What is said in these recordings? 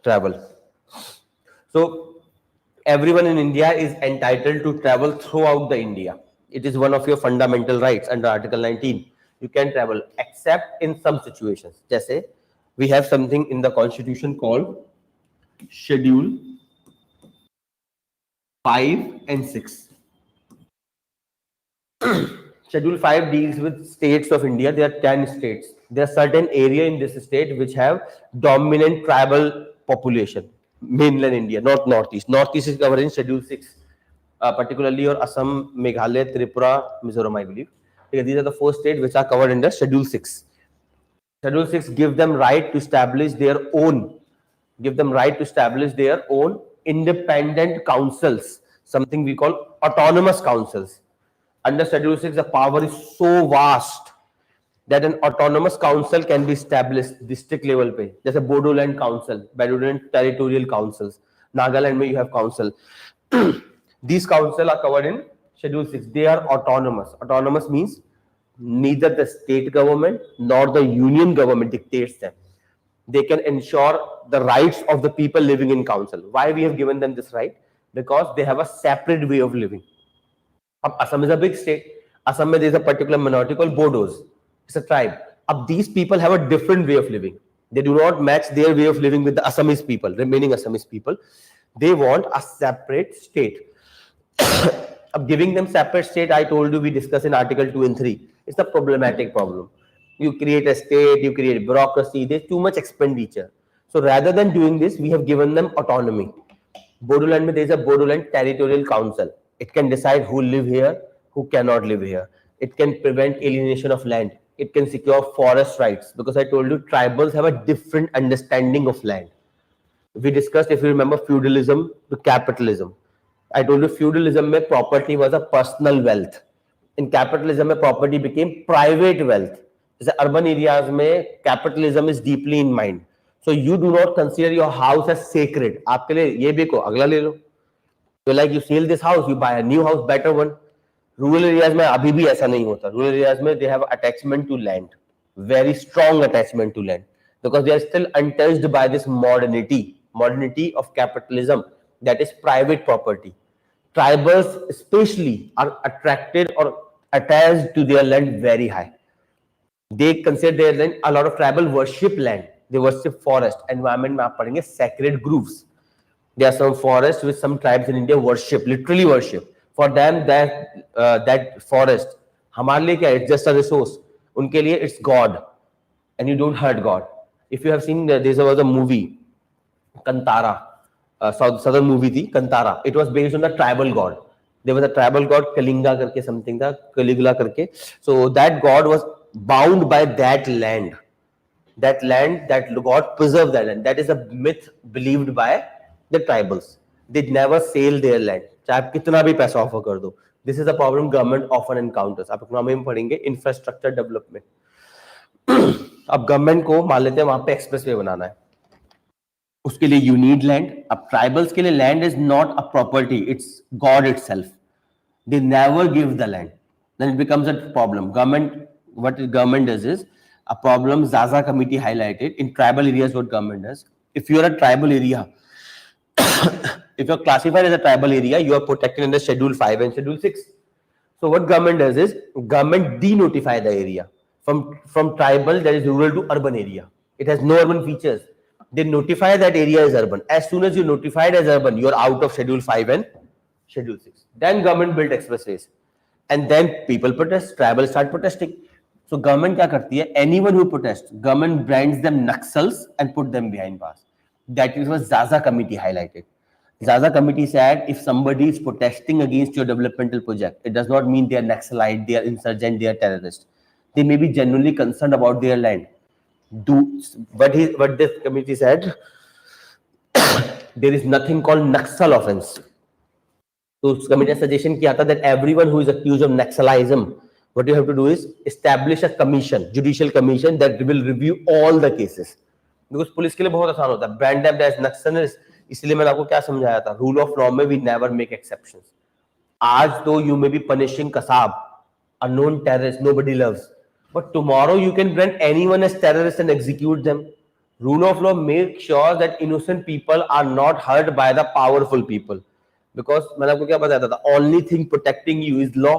travel. So everyone in India is entitled to travel throughout the India. It is one of your fundamental rights under Article 19. You can travel except in some situations. Jaise we have something in the Constitution called Schedule 5 and 6. Schedule 5 deals with states of India. There are 10 states. There are certain area in this state which have dominant tribal population. Mainland India, not Northeast. Northeast is covered in Schedule 6, particularly your Assam, Meghalaya, Tripura, Mizoram, I believe. Okay, these are the 4 states which are covered under Schedule 6. Schedule 6 give them right to establish their own, independent councils, something we call autonomous councils. Under Schedule 6, the power is so vast that an autonomous council can be established district level पे, जैसे Bodoland Council, Bodoland Territorial Councils, Nagaland में you have council. These councils are covered in Schedule 6. They are autonomous. Autonomous means neither the state government nor the union government dictates them. They can ensure the rights of the people living in council. Why we have given them this right? Because they have a separate way of living. Assam is a big state. Assam there is a particular minority called Bodos. It's a tribe. These people have a different way of living. They do not match their way of living with the Assamese people, remaining Assamese people. They want a separate state. Giving them separate state, I told you, we discussed in Article 2 and 3. It's a problematic problem. You create a state, you create bureaucracy, there's too much expenditure. So rather than doing this, we have given them autonomy. Bodoland, there is a Bodoland Territorial Council. It can decide who live here, who cannot live here. It can prevent alienation of land. It can secure forest rights, because I told you tribals have a different understanding of land. We discussed, if you remember, feudalism to capitalism. I told you feudalism mein property was a personal wealth. In capitalism mein property became private wealth. As urban areas mein capitalism is deeply in mind. So you do not consider your house as sacred. Aapke liye ye beko, agla le lo. So like you sell this house, you buy a new house, better one. Rural areas mein abhi bhi aisa nahi hota. Rural areas mein they have attachment to land, very strong attachment to land, because they are still untouched by this modernity of capitalism, that is private property. Tribals especially are attracted or attached to their land very high. They consider their land, a lot of tribal worship land. They worship forest. Environment mein aap padhenge sacred groves. There are some forests which some tribes in India worship, literally worship. For them, that forest, hamare liye kya? It's just a resource. Unke liye it's God, and you don't hurt God. If you have seen, there was a movie, Kantara, southern movie thi, Kantara. It was based on the tribal god. There was a tribal god, Kalinga karke something tha, Caligula karke. So that god was bound by that land. That god preserved that land. That is a myth believed by the tribals. They never sell their land. चाहे आप कितना भी पैसा offer कर दो. This is a problem government often encounters. आप economy में पढ़ेंगे इंफ्रास्ट्रक्चर डेवलपमेंट. अब गवर्नमेंट को मान लेते हैं वहां पे एक्सप्रेसवे बनाना है, उसके लिए यू नीड लैंड. अब ट्राइबल्स के लिए land is not a property, it's God itself. They never give the land. Then it becomes a problem. Government, what government does is a problem Zaza committee highlighted in tribal areas. What government does, if you are a tribal area, if you're classified as a tribal area, you are protected under Schedule 5 and Schedule 6. So what government does is government denotify the area from tribal, that is rural, to urban area. It has no urban features. They notify that area as urban. As soon as you notified as urban, you are out of Schedule 5 and Schedule 6. Then government built expressways, and then people protest. Tribal start protesting. So government क्या करती है? Anyone who protests, government brands them Naxals and put them behind bars. That is what Zaza committee highlighted. Zaza committee said if somebody is protesting against your developmental project, it does not mean they are Naxalite, they are insurgent, they are terrorist. They may be genuinely concerned about their land. What this committee said, there is nothing called Naxal offense. So committee suggestion किया था that everyone who is accused of Naxalism, what you have to do is establish a commission, judicial commission, that will review all the cases. Because police के लिए बहुत आसान होता है, brand them as Naxalists. इसलिए मैंने आपको क्या समझाया था, रूल ऑफ लॉ में we never make exceptions. आज तो you may be punishing Kasab, a known terrorist nobody loves, but tomorrow you can brand anyone as terrorist and execute them. Rule of law makes sure that innocent people are not hurt by the powerful people. Because मैंने आपको क्या बताया था, only thing protecting you is law.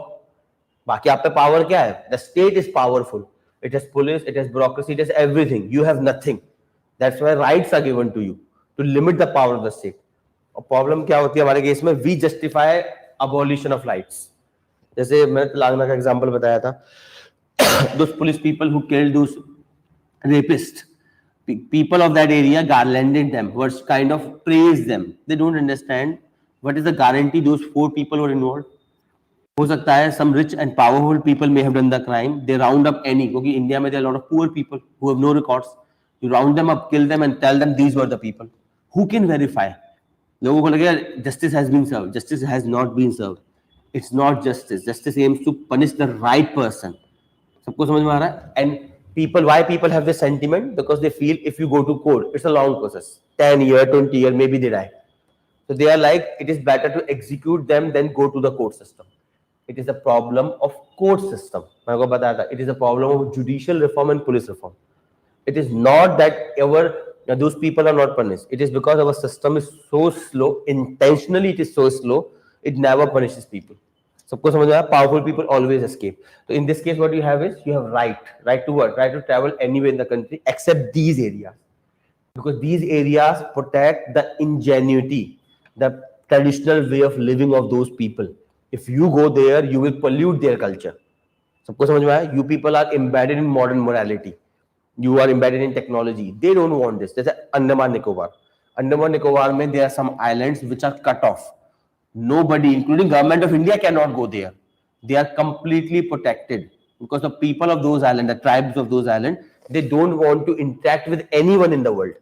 बाकी आप पे power क्या है? The state is powerful. It has police, it has bureaucracy, it has everything. You have nothing. That's why rights are given to you to limit the power of the state. और problem क्या होती है हमारे case में? We justify abolition of rights. जैसे मैं तेलंगाना का example बताया था, those police people who killed those rapists, people of that area garlanded them, was kind of praised them. They don't understand what is the guarantee those 4 people were involved. हो सकता है some rich and powerful people may have done the crime. They round up any, क्योंकि India में there are a lot of poor people who have no records. You round them up, kill them, and tell them these were the people. Who can verify? लोगों को लगेगा justice has been served. Justice has not been served. It's not justice. Justice aims to punish the right person. सबको समझ में आ रहा है? And people, why people have this sentiment? Because they feel if you go to court, it's a long process. 10 years, 20 years, maybe they die. So they are like, it is better to execute them than go to the court system. It is a problem of court system. मैं आपको बताया था, it is a problem of judicial reform and police reform. It is not that those people are not punished. It is because our system is so slow. Intentionally, it is so slow. It never punishes people. सबको समझ में आया? Powerful people always escape. So in this case, what you have is you have right to what? Right to travel anywhere in the country except these areas, because these areas protect the ingenuity, the traditional way of living of those people. If you go there, you will pollute their culture. सबको समझ में आया? You people are embedded in modern morality. You are embedded in technology. They don't want this. जैसे अंडमान निकोबार. अंडमान निकोबार में there are some islands which are cut off. Nobody, including government of India, cannot go there. They are completely protected because the people of those islands, the tribes of those islands, they don't want to interact with anyone in the world.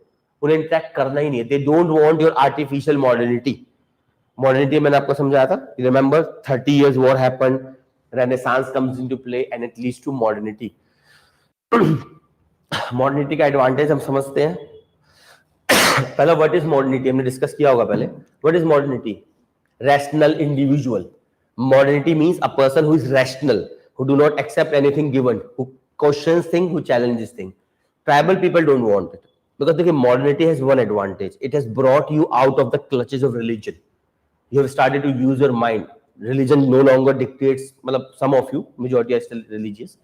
उन्हें interact करना ही नहीं है. They don't want your artificial modernity. Modernity मैंने आपको समझाया था. You remember 30 years war happened, Renaissance comes into play and it leads to modernity. Modernity का advantage हम समझते हैं. पहला what is modernity हमने discuss किया होगा पहले. What is modernity? Rational individual. Modernity means a person who is rational, who do not accept anything given, who questions things, who challenges things. Tribal people don't want it because देखिए modernity has one advantage. It has brought you out of the clutches of religion. You have started to use your mind. Religion no longer dictates. मतलब some of you, majority are still religious,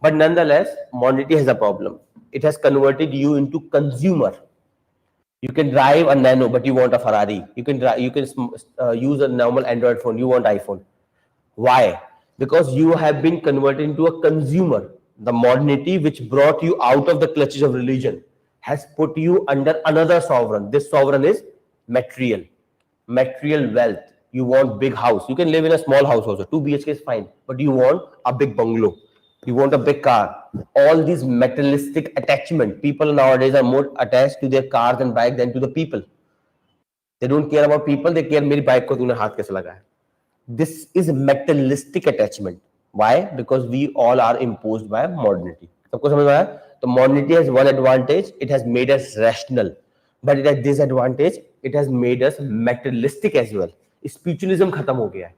but nonetheless, modernity has a problem. It has converted you into consumer. You can drive a Nano, but you want a Ferrari. You can use a normal Android phone. You want iPhone. Why? Because you have been converted into a consumer. The modernity which brought you out of the clutches of religion has put you under another sovereign. This sovereign is material wealth. You want big house. You can live in a small house also. 2 BHK is fine, but you want a big bungalow. You want a big car. All these materialistic attachment. People nowadays are more attached to their cars and bike than to the people. They don't care about people. They care मेरी bike को तूने हाथ कैसे लगाया. This is materialistic attachment. Why? Because we all are imposed by modernity. सबको समझ में आया? तो modernity has one advantage. It has made us rational, but it has disadvantage. It has made us materialistic as well. Spiritualism खत्म हो गया है.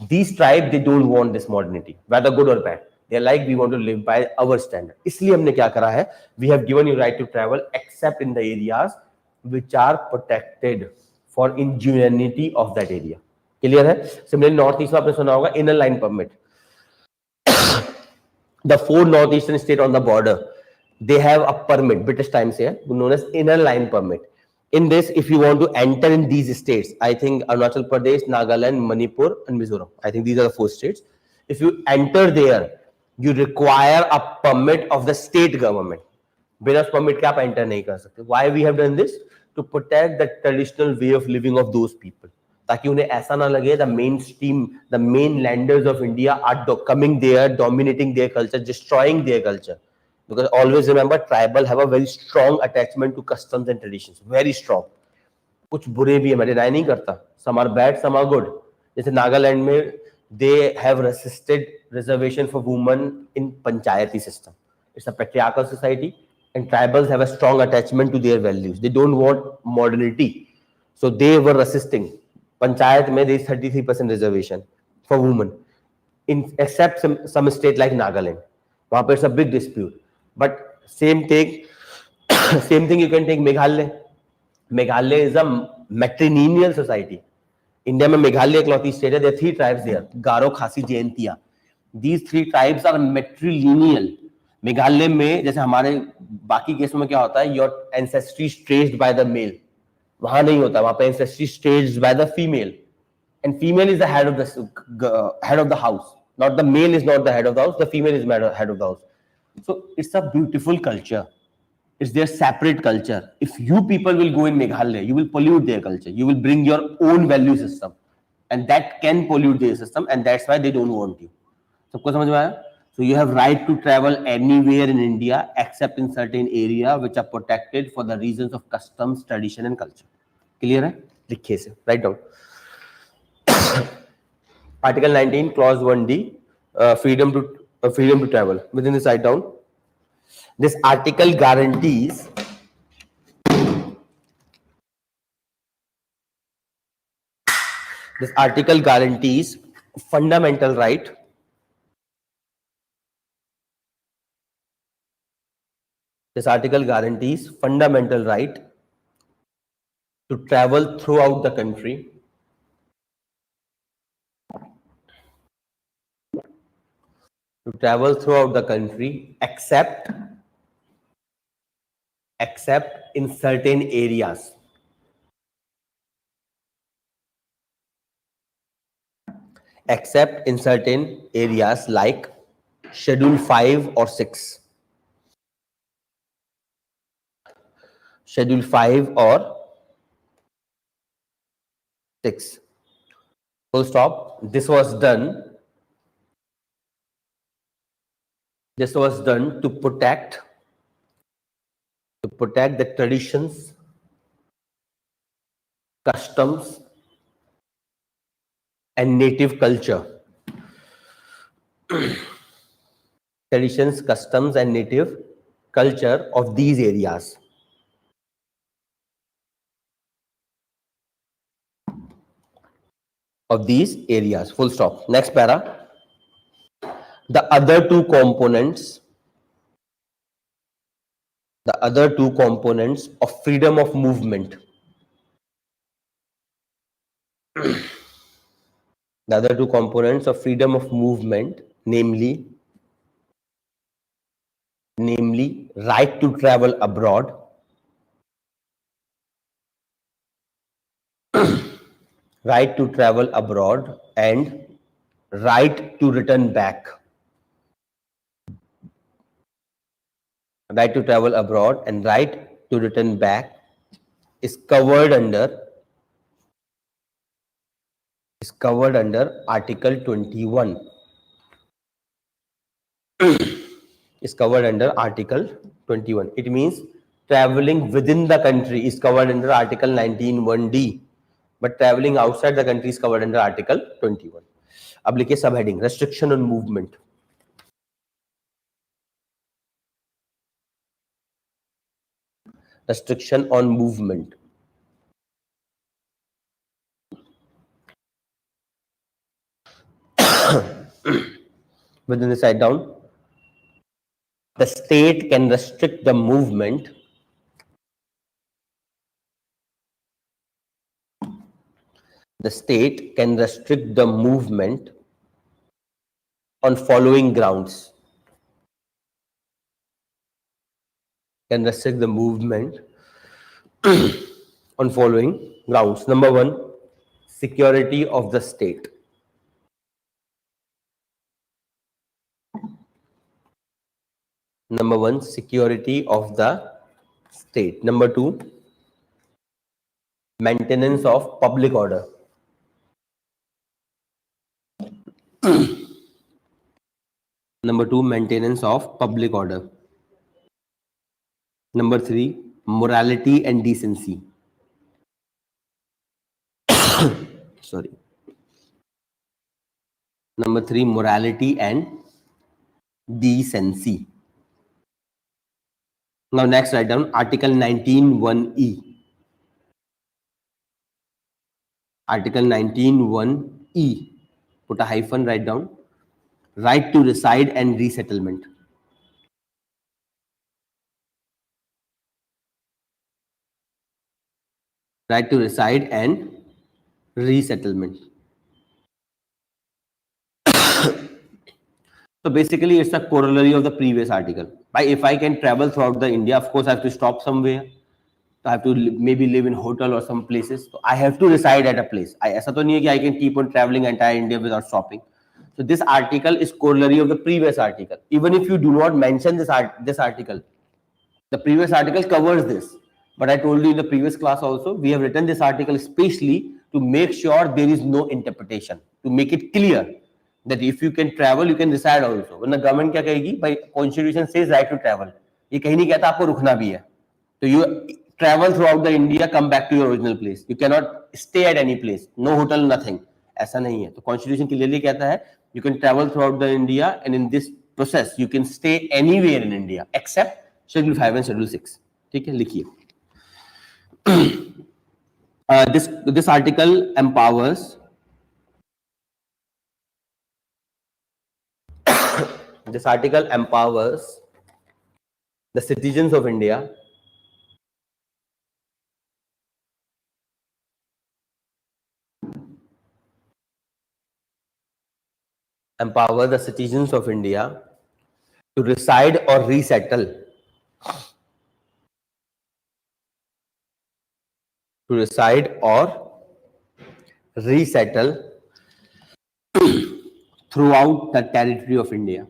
These tribes, they don't want this modernity, whether good or bad. They're like, we want to live by our standard. इसलिए हमने क्या करा है? We have given you right to travel except in the areas which are protected for ingenuity of that area. Clear है? Similarly, North East में आपने सुना होगा inner line permit. The 4 northeastern states on the border, they have a permit, British times here, known as inner line permit. In this, if you want to enter in these states, I think Arunachal Pradesh, Nagaland, Manipur, and Mizoram. I think these are the 4 states. If you enter there, you require a permit of the state government. बिना permit के आप enter नहीं कर सकते. Why we have done this? To protect the traditional way of living of those people. ताकि उन्हें ऐसा ना लगे the mainstream, the mainlanders of India are coming there, dominating their culture, destroying their culture. Because always remember, tribal have a very strong attachment to customs and traditions. Very strong. कुछ बुरे भी है, मैं डिनाई नहीं करता. Some are bad, some are good. जैसे नागालैंड में they have resisted reservation for women in panchayati system. It's a patriarchal society, and tribals have a strong attachment to their values. They don't want modernity, so they were resisting. Panchayat mein there is 33% reservation for women, except some state like Nagaland. वहाँ पे it's a big dispute. But same thing, Same thing you can take Meghalaya. Meghalaya is a matrilineal society. India में मेघालय इकलौती state है. There three tribes there, Garo, Khasi, Jaintia. These three tribes are matrilineal. Meghalaya में जैसे हमारे बाकी केसों में क्या होता है, your ancestry traced by the male, वहां नहीं होता. वहां पे ancestry traced by the female, and female is the head of the house. Not the male is not the head of the house, the female is head of the house. So it's a beautiful culture. It's their separate culture. If you people will go in Meghalaya, you will pollute their culture. You will bring your own value system, and that can pollute their system, and that's why they don't want you. सबको समझ में आया? So you have right to travel anywhere in India except in certain area which are protected for the reasons of customs, tradition and culture. Clear है? लिखिए से. Write down. Article 19, Clause 1D, freedom to travel. Within this, write down. This article guarantees fundamental right to travel throughout the country except in certain areas. Except in certain areas like Schedule 5 or 6. Schedule 5 or 6. Full stop. This was done to protect the traditions, customs and native culture. Traditions, customs and native culture of these areas. Full stop. Next para. The other two components of freedom of movement. The other two components of freedom of movement, namely right to travel abroad, and right to return back. Right to travel abroad and right to return back is covered under Article 21. Is covered under Article 21. It means traveling within the country is covered under Article 19(1)(d), but traveling outside the country is covered under Article 21. अब लिखिए subheading, restriction on movement. Restriction on movement. Within this, write down. The state can restrict the movement on following grounds. Can restrict the movement on following grounds. Number one, security of the state. Number one, security of the state. Number two, maintenance of public order. Number two, maintenance of public order. Number three, morality and decency. Sorry. Number three, morality and decency. Now next, write down Article 19(1)(e). Article 19(1)(e). Put a hyphen, write down. Right to reside and resettlement. right to reside and resettlement. So basically, it's a corollary of the previous article. If I can travel throughout the India, of course, I have to stop somewhere. So I have to maybe live in hotel or some places. So I have to reside at a place. ऐसा तो नहीं है कि I can keep on traveling entire India without stopping. So this article is corollary of the previous article. Even if you do not mention this article, the previous article covers this. But I told you in the previous class also, we have written this article especially to make sure there is no interpretation, to make it clear that if you can travel, you can reside also. When the government क्या कहेगी, by constitution says right to travel. ये कहीं नहीं कहता आपको रुकना भी है. So you travel throughout the India, come back to your original place. You cannot stay at any place. No hotel, nothing. ऐसा नहीं है. तो constitution clearly कहता है, you can travel throughout the India, and in this process, you can stay anywhere in India except Schedule 5 and Schedule 6. ठीक है, लिखिए. This article empowers the citizens of India to reside or resettle throughout the territory of India.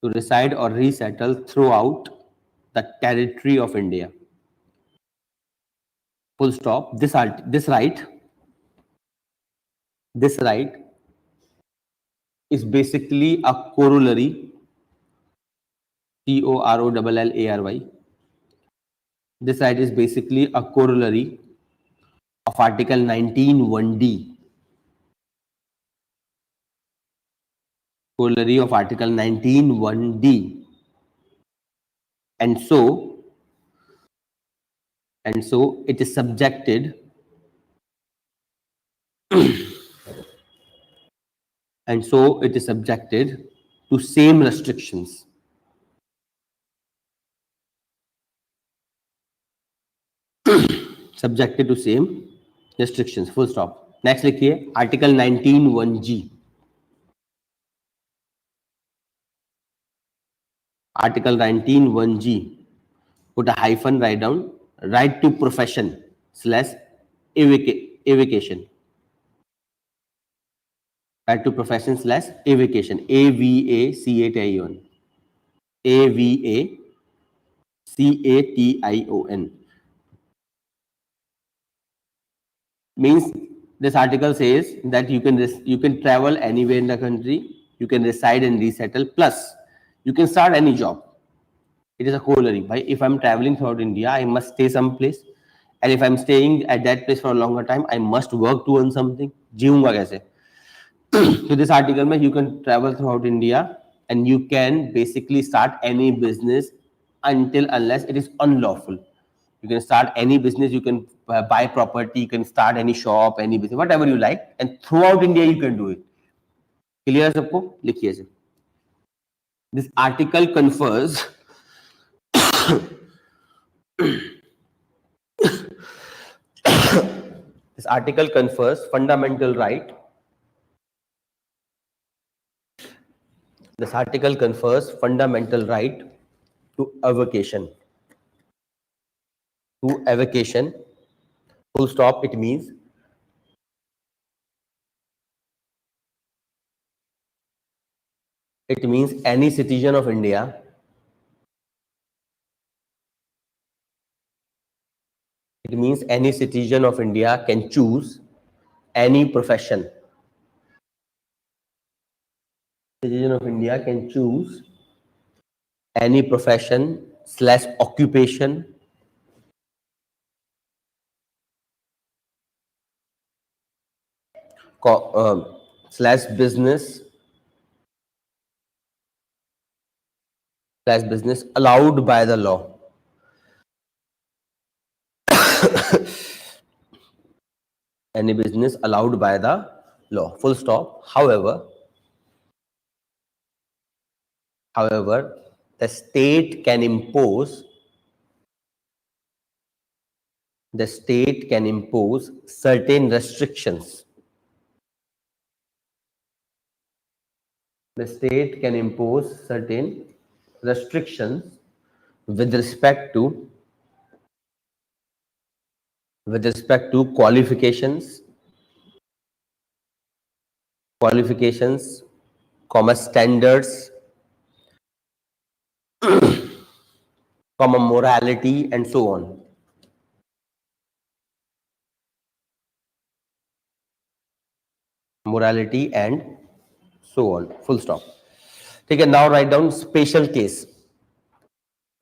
To reside or resettle throughout the territory of India. Full stop. This right is basically a corollary. COROLLARY. This right is basically a corollary of Article 19(1)(d). Corollary of Article 19(1)(d). And so it is subjected to same restrictions. Subjected to same restrictions. Full stop. Next लिखिए Article 19(1)(g). Article 19(1)(g). Put a hyphen, write down right to profession / avocation. Right to profession / avocation. AVACATION. AVACATION. Means this article says that you can travel anywhere in the country, you can reside and resettle, plus you can start any job. It is a corollary. If I'm traveling throughout India, I must stay someplace, and if I'm staying at that place for a longer time, I must work to earn something. जीऊंगा कैसे? So this article में you can travel throughout India and you can basically start any business unless it is unlawful. You can start any business, you can buy property, you can start any shop, any business, whatever you like, and throughout India you can do it. Clear सबको? लिखिए से. This article confers fundamental right. This article confers fundamental right to avocation. Full stop. It means any citizen of India can choose any profession. Citizen of India can choose any profession / occupation / business allowed by the law. Any business allowed by the law. Full stop. However, the state can impose the state can impose certain restrictions. The state can impose certain restrictions with respect to qualifications, comma standards, comma morality, and so on. Morality and so on. Full stop. Okay, now write down special case.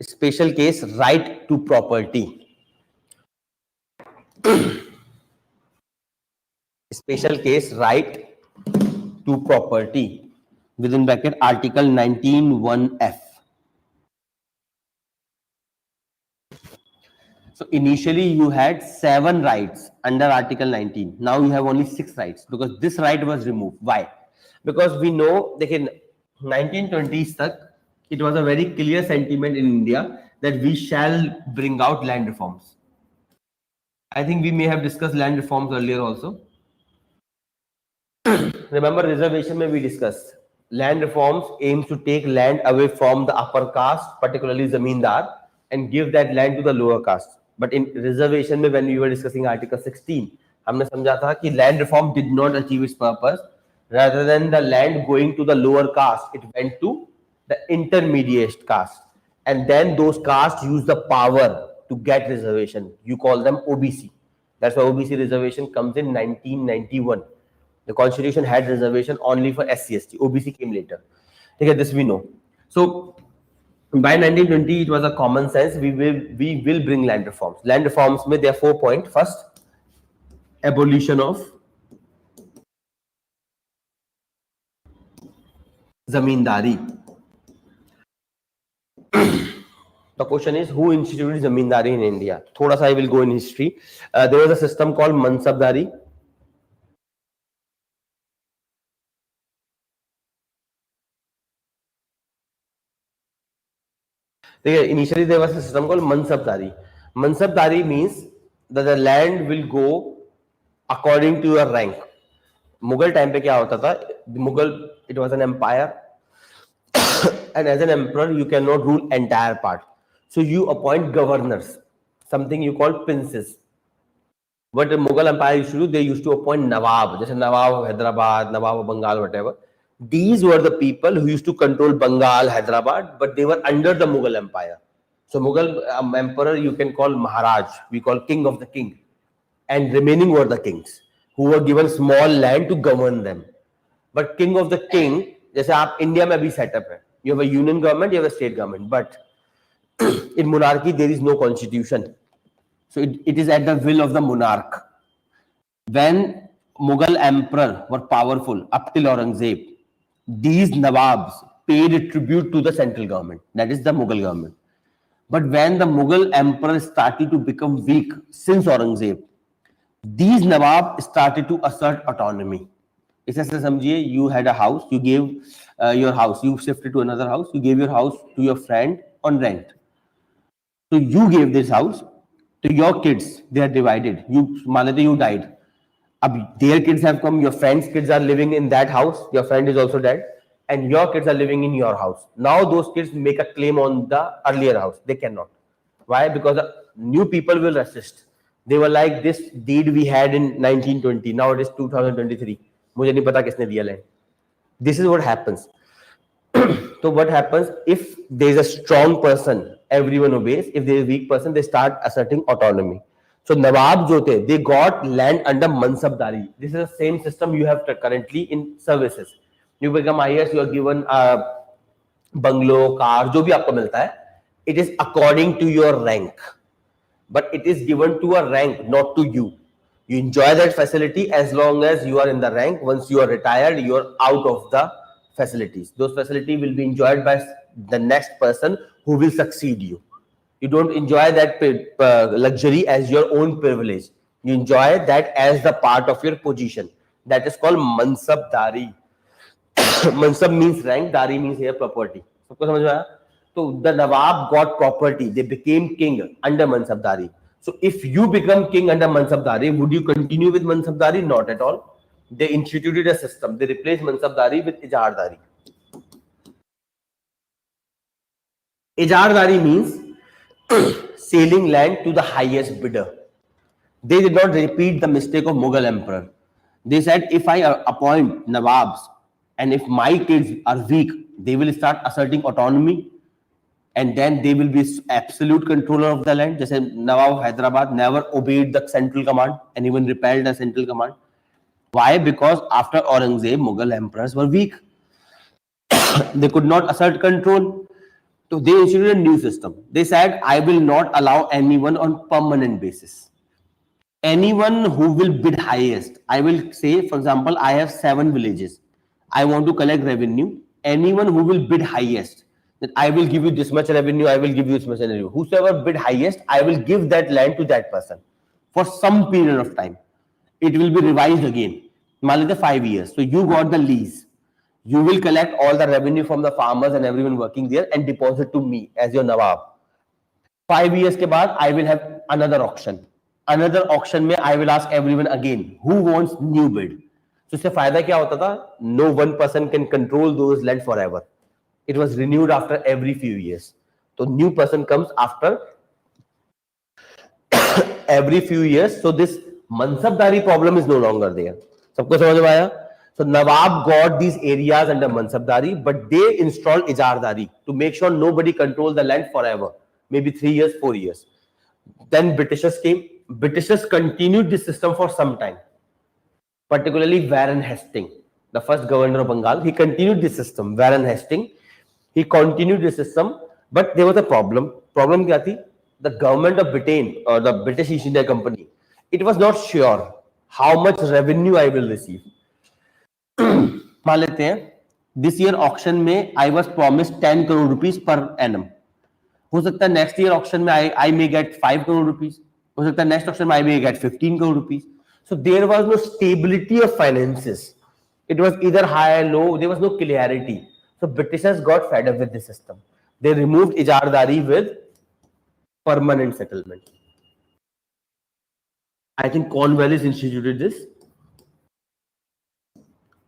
Special case, right to property. Special case, right to property. Within bracket, Article 19(1)(f). So initially you had 7 rights under Article 19. Now you have only 6 rights because this right was removed. Why? Because we know that in 1920s tak, it was a very clear sentiment in India that we shall bring out land reforms. I think we may have discussed land reforms earlier also. Remember reservation mein we discussed land reforms aims to take land away from the upper caste, particularly zamindar, and give that land to the lower caste. But in reservation mein when we were discussing Article 16, हमने समझा था कि land reform did not achieve its purpose. Rather than the land going to the lower caste, it went to the intermediate caste, and then those castes use the power to get reservation. You call them OBC. That's why OBC reservation comes in 1991. The constitution had reservation only for SC/ST. OBC came later. Okay, this we know. So by 1920, it was a common sense. We will bring land reforms. Land reforms में there are 4 points. First, abolition of zamindari. The question is, who instituted zamindari in India? Thoda sa I will go in history. There was a system called mansabdari. Initially there was a system called mansabdari. Mansabdari means that the land will go according to your rank. Mughal time पे क्या होता था? Mughal, it was an empire, and as an emperor you cannot rule entire part. So you appoint governors, something you call princes. What the Mughal Empire used to do, they used to appoint Nawab, just Nawab of Hyderabad, Nawab of Bengal, whatever. These were the people who used to control Bengal, Hyderabad, but they were under the Mughal Empire. So Mughal emperor you can call Maharaj, we call king of the king, and remaining were the kings who were given small land to govern them. But king of the king, जैसे आप India में भी setup है, you have a union government, you have a state government, but in monarchy there is no constitution. So it is at the will of the monarch. When Mughal emperor were powerful up till Aurangzeb, these Nawabs paid tribute to the central government, that is the Mughal government. But when the Mughal emperor started to become weak since Aurangzeb, these Nawab started to assert autonomy. इसे समझिए, you had a house, you gave your house, you shifted to another house, you gave your house to your friend on rent. So you gave this house to your kids, they are divided. You died. Their kids have come, your friend's kids are living in that house, your friend is also dead, and your kids are living in your house. Now those kids make a claim on the earlier house. They cannot. Why? Because the new people will resist. They were like, this deed we had in 1920, now it is 2023. मुझे नहीं पता किसने दिया land. This is what happens. So what happens if there is a strong person, everyone obeys. If there is a weak person, they start asserting autonomy. So Nawab jo the, they got land under mansabdari. This is the same system you have currently in services. You become IAS, you are given a bungalow, car, जो भी आपको मिलता है. It is according to your rank, but it is given to a rank, not to you. You enjoy that facility as long as you are in the rank. Once you are retired, you are out of the facilities. Those facilities will be enjoyed by the next person who will succeed you. You don't enjoy that luxury as your own privilege. You enjoy that as the part of your position. That is called mansabdari. Mansab means rank, dari means here property. सबको समझ में आया? So the Nawab got property. They became king under mansabdari. So if you become king under mansabdari, would you continue with mansabdari? Not at all. They instituted a system. They replaced mansabdari with ijardari. Ijardari means selling land to the highest bidder. They did not repeat the mistake of Mughal emperor. They said, if I appoint Nawabs and if my kids are weak, they will start asserting autonomy and then they will be absolute controller of the land. Just Nawab of Hyderabad never obeyed the central command and even repelled the central command. Why? Because after Aurangzeb, Mughal emperors were weak. They could not assert control. So they instituted a new system. They said, I will not allow anyone on permanent basis. Anyone who will bid highest, I will say, for example, I have 7 villages. I want to collect revenue. Anyone who will bid highest, that I will give you this much revenue, I will give you this much revenue. Whosoever bid highest, I will give that land to that person for some period of time. It will be revised again. मान 5 years. So you got the lease. You will collect all the revenue from the farmers and everyone working there and deposit to me as your Nawab. 5 years के बाद I will have another auction. Another auction में I will ask everyone again who wants new bid. So इससे फायदा क्या होता था? No one person can control those land forever. It was renewed after every few years. So new person comes after every few years. So this mansabdari problem is no longer there. सबको समझ में आया? So Nawab got these areas under mansabdari, but they installed ijardari to make sure nobody controlled the land forever. Maybe 3 years, 4 years. Then Britishers came. Britishers continued this system for some time. Particularly Warren Hastings, the first governor of Bengal, he continued this system. Warren Hastings, he continued this system, but there was a problem. Problem क्या थी? The government of Britain or the British East India Company, it was not sure how much revenue I will receive. मान लेते हैं this year auction में I was promised 10 crore rupees per annum. हो सकता है next year auction में I may get 5 crore rupees. हो सकता है next auction में I may get 15 crore rupees. So there was no stability of finances. It was either high, low. There was no clarity. So Britishers got fed up with the system. They removed ijardari with permanent settlement. I think Cornwallis instituted this.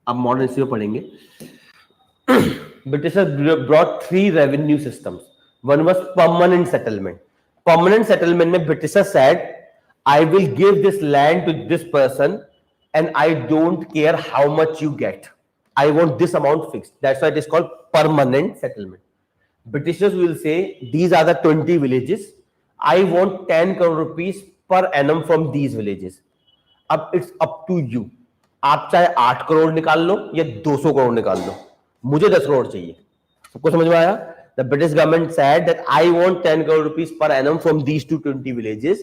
अब modern history में पढ़ेंगे. Britishers brought 3 revenue systems. One was permanent settlement. Permanent settlement में Britishers said, I will give this land to this person and I don't care how much you get. I want this amount fixed. That's why it is called permanent settlement. Britishers will say, these are the 20 villages. I want 10 crore rupees per annum from these villages. अब it's up to you. आप चाहे 8 करोड़ निकाल लो या 200 करोड़ निकाल लो. मुझे 10 करोड़ चाहिए. सबको समझ में आया? The British government said that I want 10 crore rupees per annum from these 220 villages.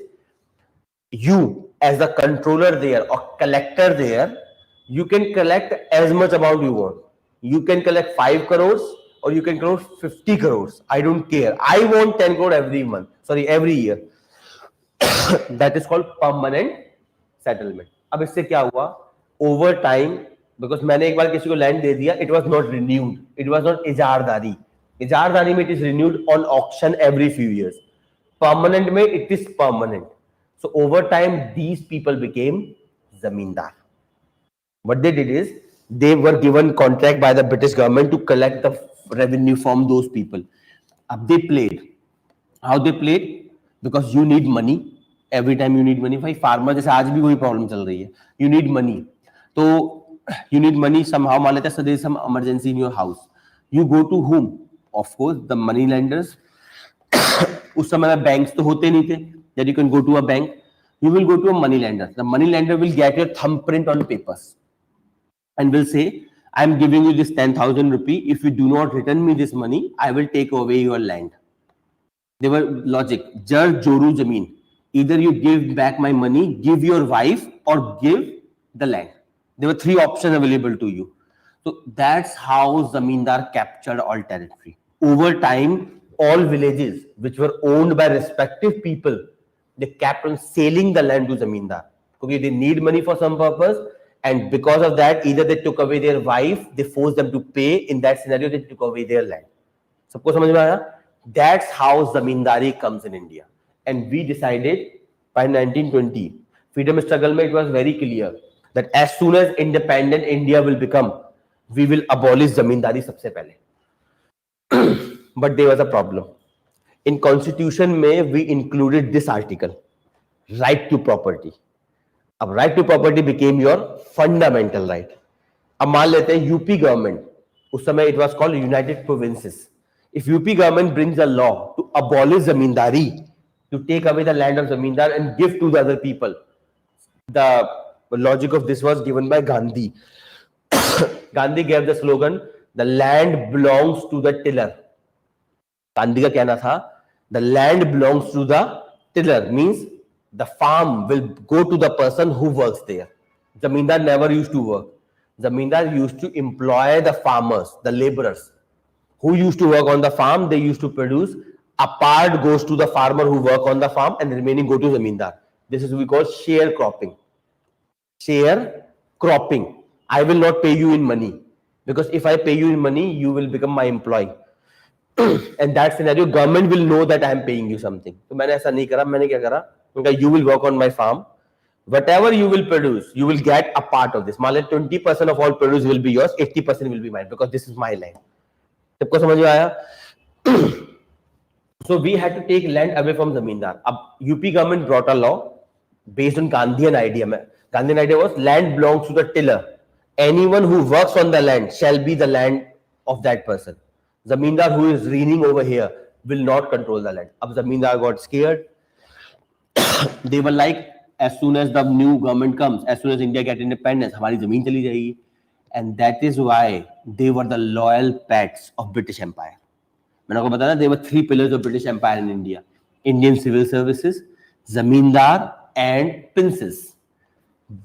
You, as the controller there or collector there, you can collect as much amount you want. You can collect 5 crores or you can collect 50 crores. I don't care. I want 10 crore every month. Sorry, every year. That is called permanent settlement. अब इससे क्या हुआ? Over time, because मैंने एक बार किसी को land दे दिया, it was not renewed. It was not ijardari. Ijardari में it is renewed on auction every few years. Permanent में it is permanent. So over time, these people became zamindar. What they did is they were given contract by the British government to collect the revenue from those people. They played. How they played? Because you need money. Every time you need money. भाई farmer जैसे आज भी वही problem चल रही है. You need money. तो you need money somehow. मान लेते हैं so there is some emergency in your house. You go to whom? Of course, the money lenders. उस समय में banks तो होते नहीं थे. That you can go to a bank. You will go to a money lender. The money lender will get your thumbprint on papers and will say, I am giving you this 10,000 rupee. If you do not return me this money, I will take away your land. They were logic. Jar joru zameen. Either you give back my money, give your wife, or give the land. There were 3 options available to you. So that's how zamindar captured all territory. Over time, all villages which were owned by respective people, they kept on selling the land to zamindar. Okay, they need money for some purpose, and because of that, either they took away their wife, they forced them to pay. In that scenario, they took away their land. सबको समझ में आया? That's how zamindari comes in India. And we decided by 1920. Freedom struggle में it was very clear that as soon as independent India will become, we will abolish zamindari सबसे पहले. But there was a problem. In constitution में we included this article, right to property. अब right to property became your fundamental right. अब मान लेते हैं UP government, उस समय it was called United Provinces. If UP government brings a law to abolish zamindari, to take away the land of zamindar and give to the other people, the logic of this was given by Gandhi. Gandhi gave the slogan, the land belongs to the tiller. Gandhi का कहना था the land belongs to the tiller, means the farm will go to the person who works there. Zamindar never used to work. Zamindar used to employ the farmers, the laborers who used to work on the farm. They used to produce. A part goes to the farmer who work on the farm and the remaining go to zamindar. This is what we call sharecropping. Sharecropping. I will not pay you in money, because if I pay you in money, you will become my employee. And that scenario, government will know that I am paying you something. तो मैंने ऐसा नहीं करा. मैंने क्या करा? You will work on my farm. Whatever you will produce, you will get a part of this. मान ले 20% of all produce will be yours, 80% will be mine, because this is my land. सबको समझ में आया? So we had to take land away from zamindar. अब UP government brought a law based on Gandhian idea. Gandhian idea was land belongs to the tiller. Anyone who works on the land shall be the land of that person. Zamindar who is reigning over here will not control the land. Ab zamindar got scared. They were like, as soon as the new government comes, as soon as India get independence, हमारी जमीन चली जाएगी. And that is why they were the loyal pets of British Empire. मैंने आपको बताया, there were 3 pillars of British Empire in India: Indian civil services, zamindar and princes.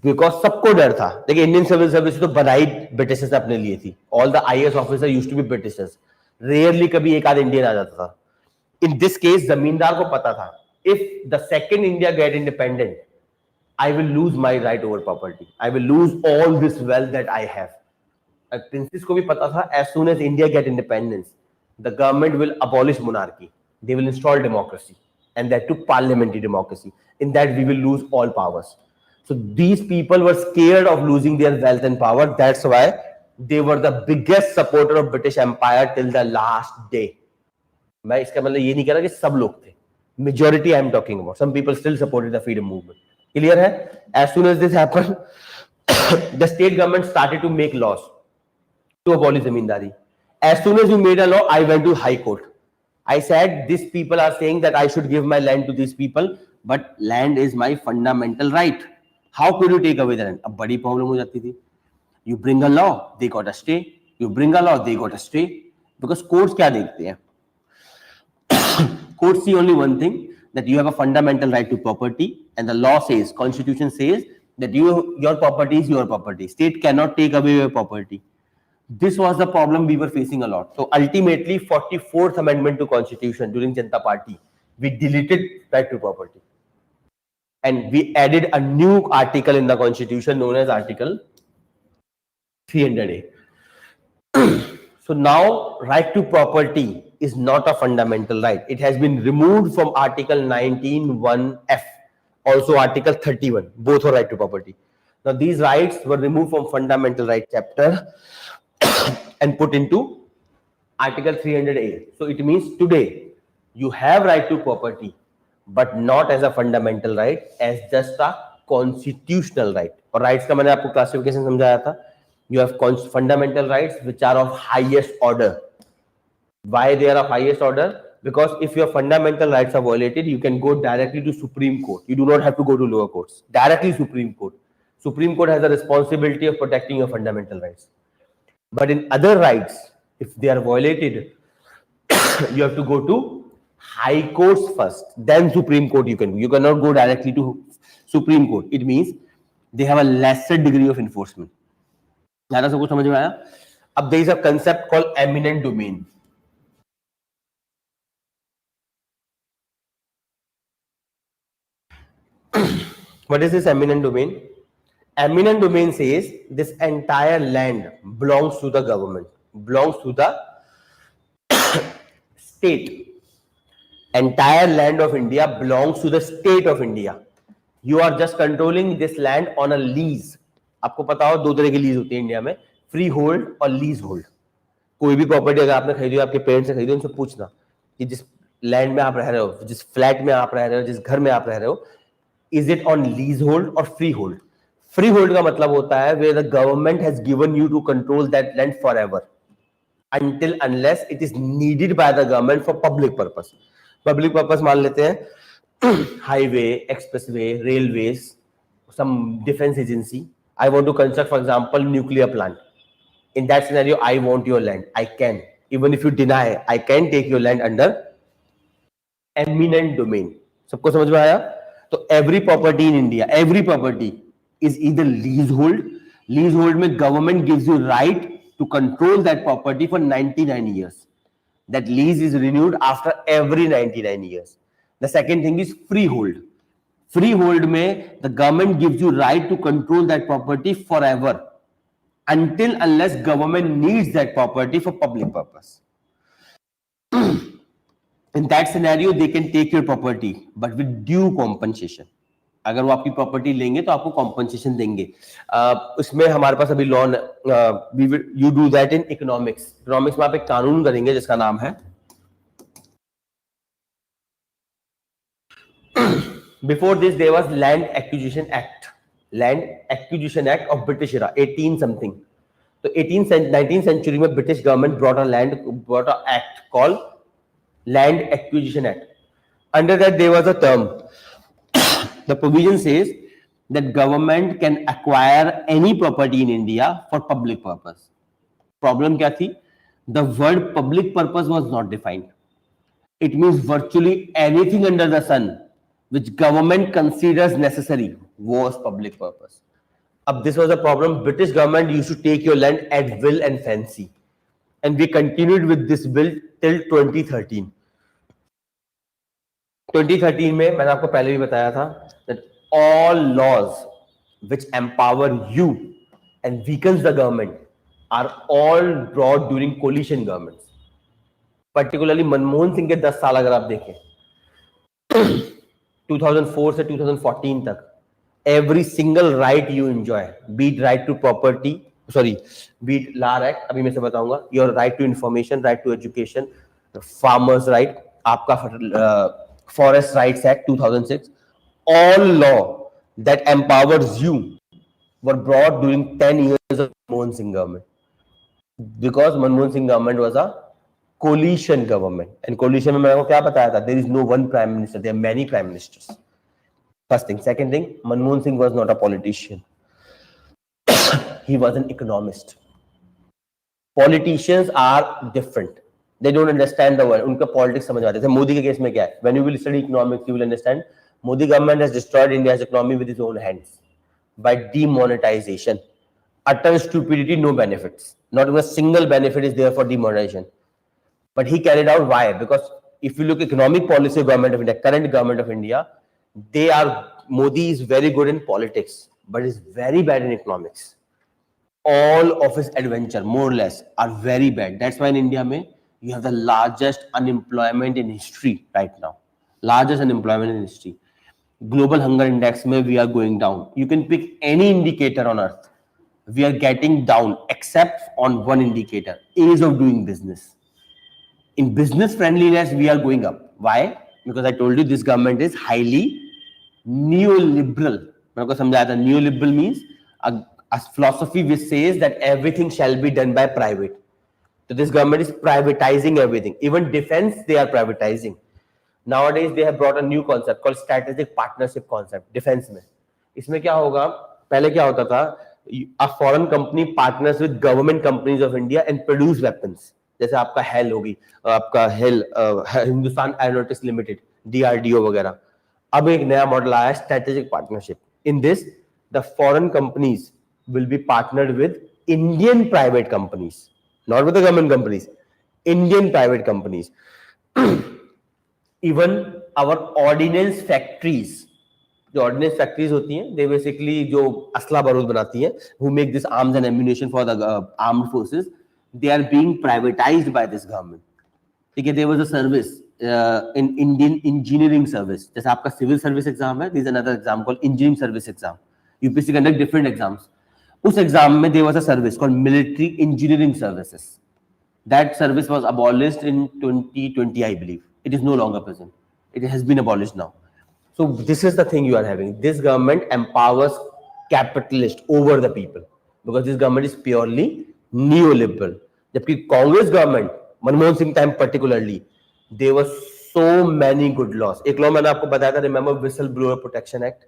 Because सबको डर था. देखिए, इंडियन सिविल सर्विस तो बनाई ब्रिटिशर्स ने अपने लिए थी. All the IAS officer used to be Britishers. Rarely कभी एक आध इंडियन आ जाता था. इन दिस केस जमींदार को पता था, if the second India get independent, I will lose my right over property. I will lose all this wealth that I have. Princes को भी पता था, as soon as India get independence, the government will abolish monarchy. They will install democracy, and that too parliamentary democracy. In that we will lose all powers. So these people were scared of losing their wealth and power. That's why they were the biggest supporter of British Empire till the last day. मैं इसका मतलब ये नहीं कह रहा कि सब लोग थे. Majority I am talking about. Some people still supported the freedom movement. Clear है? As soon as this happened, the state government started to make laws to abolish zamindari. As soon as you made a law, I went to High Court. I said, these people are saying that I should give my land to these people, but land is my fundamental right. How could you take away the land? अब बड़ी problem हो जाती थी. You bring a law, they got a stay. You bring a law, they got a stay. Because courts क्या देखते हैं? Courts see only one thing, that you have a fundamental right to property, and the law says, constitution says that your property is your property. State cannot take away your property. This was the problem we were facing a lot. So ultimately, 44th amendment to constitution during Janata Party, we deleted right to property, and we added a new article in the constitution known as article 300A. So now right to property is not a fundamental right. It has been removed from article 19(1)(f), also article 31, both are right to property. Now these rights were removed from fundamental right chapter and put into article 300A. So it means today you have right to property, but not as a fundamental right, as just a constitutional right. और rights का मैंने आपको classification समझाया था. You have fundamental rights which are of highest order. Why they are of highest order? Because if your fundamental rights are violated, you can go directly to Supreme Court. You do not have to go to lower courts. Directly Supreme Court. Supreme Court has a responsibility of protecting your fundamental rights. But in other rights, if they are violated, you have to go to high courts first, then Supreme Court you can do. You cannot go directly to Supreme Court. It means they have a lesser degree of enforcement. ज़्यादा सबको समझ में आया? अब there is a concept called eminent domain. What is this eminent domain? Eminent domain says this entire land belongs to the government, belongs to the state. Entire land of India belongs to the state of India. You are just controlling this land on a lease. आपको पता हो दो तरह की lease होती है India में, free hold और लीज होल्ड. कोई भी प्रॉपर्टी अगर आपने खरीदी, आपके पेरेंट्स से खरीदी, उनसे पूछना कि जिस लैंड में आप रह रहे हो, जिस फ्लैट में आप रह रहे हो, जिस घर में आप रह रहे हो, is it on leasehold और फ्री होल्ड. फ्री होल्ड का मतलब होता है where the government has given you to control that land forever until unless it is needed by the government for public purpose. Public purpose मान लेते हैं highway, expressway, railways, some defense agency. I want to construct, for example, nuclear plant. In that scenario, I want your land. I can. Even if you deny, I can take your land under eminent domain. सबको समझ में आया? तो every property in India, every property is either leasehold. Leasehold में government gives you right to control that property for 99 years. That lease is renewed after every 99 years. The second thing is freehold. Freehold में the government gives you right to control that property forever until unless government needs that property for public purpose. In that scenario they can take your property but with due compensation. अगर वो आपकी property लेंगे तो आपको compensation देंगे. उसमें हमारे पास अभी law, you do that in economics. Economics में आप एक कानून करेंगे जिसका नाम है, before this there was land acquisition act. Land acquisition act of British era 18 something. तो 19th सेंचुरी में British government brought a act called land acquisition act. Under that there was a term. The provision says that government can acquire any property in India for public purpose. Problem क्या थी? The word public purpose was not defined. It means virtually anything under the sun which government considers necessary was public purpose. अब this was a problem. British government used to take your land at will and fancy, and we continued with this bill till 2013. 2013 में मैंने आपको पहले भी बताया था that all laws which empower you and weakens the government are all brought during coalition governments. Particularly Manmohan Singh के 10 साल अगर आप देखें 2004 से 2014 तक, every single right you enjoy, be it right to property, be it LAR Act, अभी मैं से बताऊंगा, your right to information, right to education, farmers right, आपका Forest Rights Act 2006, all law that empowers you were brought during 10 years of Manmohan Singh government, because Manmohan Singh government was a coalition government. And coalition में मैंने आपको क्या बताया था? There is no one prime minister, there are many prime ministers. First thing. Second thing, Manmohan Singh was not a politician. He was an economist. Politicians are different. They don't understand the world. उनका politics समझ आते हैं. मोदी के case में क्या है? When you will study economics, you will understand. Modi government has destroyed India's economy with his own hands by demonetization. Utter stupidity, no benefits. Not even a single benefit is there for demonetization. But he carried out. Why? Because if you look at economic policy of government of India, current government of India, Modi is very good in politics, but is very bad in economics. All of his adventure, more or less, are very bad. That's why in India, you have the largest unemployment in history right now. Largest unemployment in history. Global hunger index, we are going down. You can pick any indicator on earth. We are getting down, except on one indicator, ease of doing business. In business friendliness, we are going up. Why? Because I told you this government is highly neoliberal. मैंने आपको समझाया था. Neoliberal means a philosophy which says that everything shall be done by private. So this government is privatizing everything. Even defense, they are privatizing. Nowadays, they have brought a new concept called strategic partnership concept. Defense में. इसमें क्या होगा? पहले क्या होता था? A foreign company partners with government companies of India and produce weapons. जैसे आपका हेल होगी, आपका HAL Hindustan Aeronautics Limited, DRDO वगैरह. अब एक नया मॉडल आया है, strategic partnership. In this the foreign companies will be partnered with Indian private companies, not with the government companies, Indian private companies. Even our ordnance factories, जो ordnance factories होती हैं, they basically जो असला बारूद बनाती हैं, who make this arms and ammunition for the armed forces, they are being privatized by this government. ठीक है, there was a service in Indian engineering service. जैसे आपका civil service exam है, there is another exam called engineering service exam. UPSC conduct different exams. उस exam में there was a service called military engineering services. That service was abolished in 2020, I believe. It is no longer present. It has been abolished now. So this is the thing you are having. This government empowers capitalists over the people because this government is purely neoliberal. जबकि Congress government, Manmohan Singh time particularly, there were so many good laws. एक law मैंने आपको बताया था, remember whistleblower protection act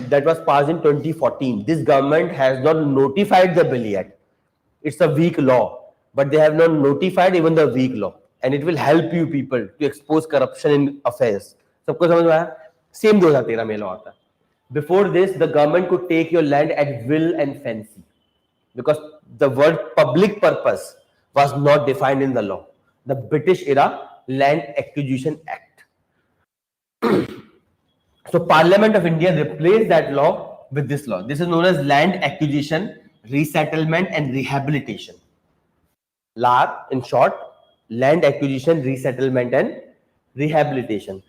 that was passed in 2014. This government has not notified the bill yet. It's a weak law, but they have not notified even the weak law, and it will help you people to expose corruption in affairs. सबको समझ में आया? Same 2013 में law आता. Before this, the government could take your land at will and fancy, because the word public purpose was not defined in the law. The British era Land Acquisition Act. So Parliament of India replaced that law with this law. This is known as Land Acquisition, Resettlement and Rehabilitation. LAR in short, Land Acquisition, Resettlement and Rehabilitation.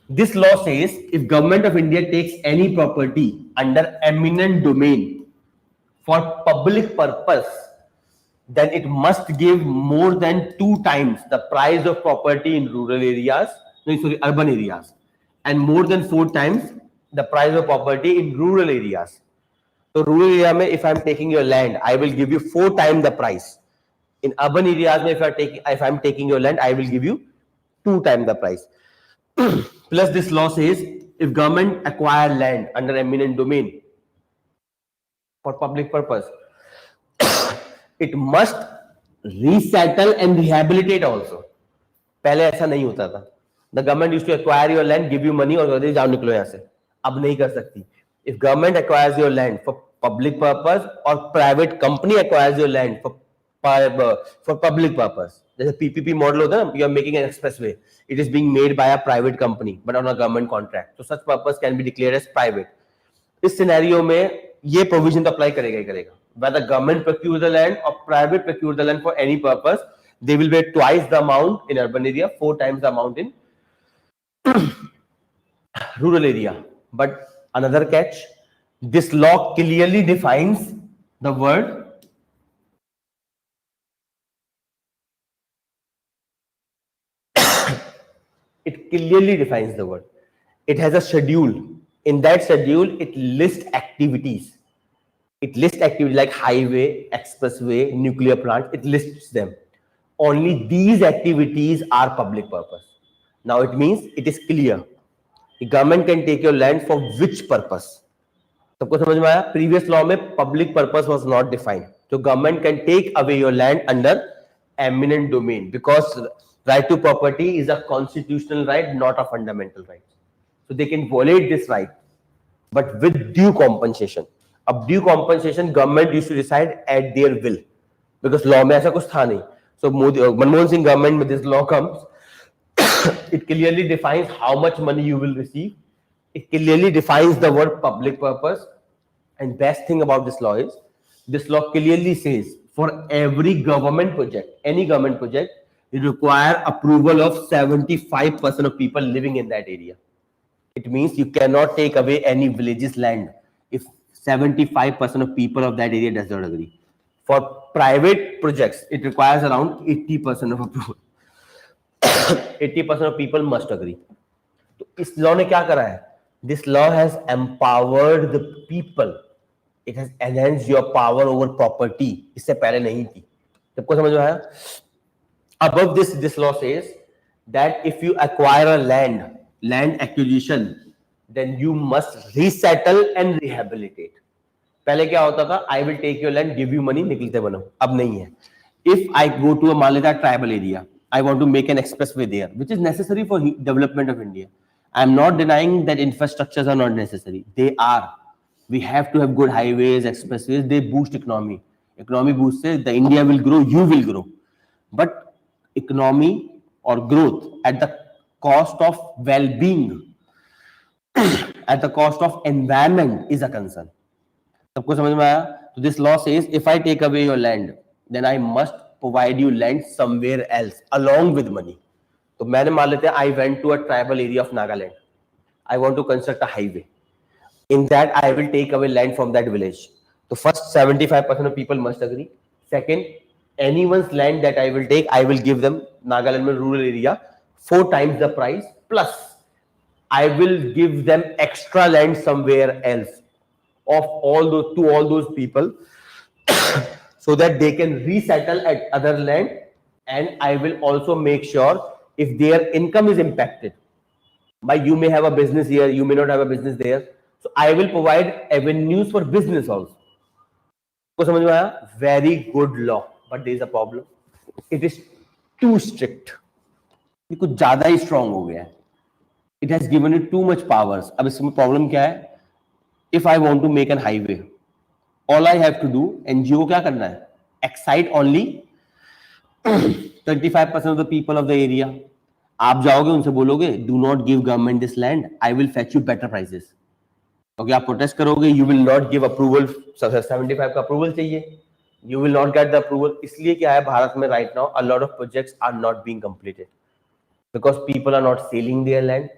This law says if Government of India takes any property under eminent domain for public purpose, then it must give more than 2 times the price of property in rural areas, urban areas, and more than 4 times the price of property in rural areas. So rural area mein, if I am taking your land, I will give you 4 times the price. In urban areas mein, if I am taking your land, I will give you 2 times the price. Plus this law says if government acquire land under eminent domain for public purpose, it must resettle and rehabilitate also. पहले ऐसा नहीं होता था. The government used to acquire your land, give you money और कहते जाओ निकलो यहाँ से. अब नहीं कर सकती. If government acquires your land for public purpose or private company acquires your land for public purpose, जैसे PPP model होता है ना, you are making an expressway. It is being made by a private company but on a government contract. So such purpose can be declared as private. इस scenario में ये provision तो apply करेगा ही करेगा. Whether government procure the land or private procure the land for any purpose, they will pay twice the amount in urban area, 4 times the amount in rural area. But another catch, this law clearly defines the word it clearly defines the word. It has a schedule. In that schedule, it lists activities. It lists activities like highway, expressway, nuclear plant. It lists them. Only these activities are public purpose. Now it means it is clear. The government can take your land for which purpose. सबको समझ में आया? Previous law में public purpose was not defined. So government can take away your land under eminent domain because right to property is a constitutional right, not a fundamental right. So they can violate this right, but with due compensation. Ab due compensation government used to decide at their will because law में ऐसा कुछ था नहीं. So Manmohan Singh government with this law comes, it clearly defines how much money you will receive. It clearly defines the word public purpose. And best thing about this law is, this law clearly says for every government project, any government project, it requires approval of 75% of people living in that area. It means you cannot take away any village's land if 75% of people of that area does not agree. For private projects, it requires around 80% of approval. 80% of people must agree. तो इस law ने क्या करा है? This law has empowered the people. It has enhanced your power over property. इससे पहले नहीं थी. सबको समझ में आया? Above this, this law says that if you acquire a land acquisition, then you must resettle and rehabilitate. पहले क्या होता था? I will take your land, give you money, निकलते बनो. अब नहीं है. If I go to a Maleta tribal area, I want to make an expressway there, which is necessary for development of India. I am not denying that infrastructures are not necessary. They are. We have to have good highways, expressways. They boost economy. Economy boosts, the India will grow, you will grow. But economy or growth at the cost of well-being, at the cost of environment is a concern. सबको समझ में आया? So this law says if I take away your land, then I must provide you land somewhere else along with money. तो मैंने मान लेते हैं I went to a tribal area of Nagaland. I want to construct a highway. In that, I will take away land from that village. So first, 75% of people must agree. Second, anyone's land that I will take, I will give them Nagaland rural area 4 times the price. Plus, I will give them extra land somewhere else of all those people, so that they can resettle at other land. And I will also make sure if their income is impacted by, you may have a business here, you may not have a business there, so I will provide avenues for business also. को समझ में आया? Very good law, but there is a problem. It is too strict. ये कुछ ज्यादा ही strong हो गया है. It has given you too much powers. अब इसमें प्रॉब्लम क्या है? If I want to make an highway, all I have to do, NGO को क्या करना है? Excite only 25% of the people of the area. आप जाओगे उनसे बोलोगे do not give government this land, I will fetch you better prices. Okay, आप protest करोगे, you will not give approval, 75 का अप्रूवल चाहिए, you will not get the approval. इसलिए क्या है, भारत में right now a lot of projects are not being completed because people are not selling their land.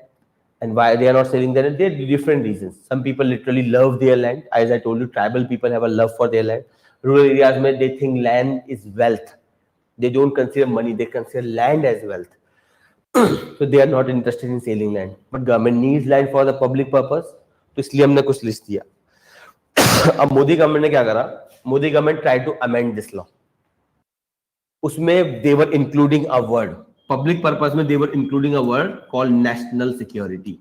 And why they are not selling their land? There are different reasons. Some people literally love their land. As I told you, tribal people have a love for their land. Rural areas में they think land is wealth. They don't consider money, they consider land as wealth. So they are not interested in selling land. But government needs land for the public purpose. तो इसलिए हमने कुछ list दिया. अब Modi government ने क्या करा? Modi government try to amend this law. उसमें they were including a word. Public purpose में they were including a word called national security.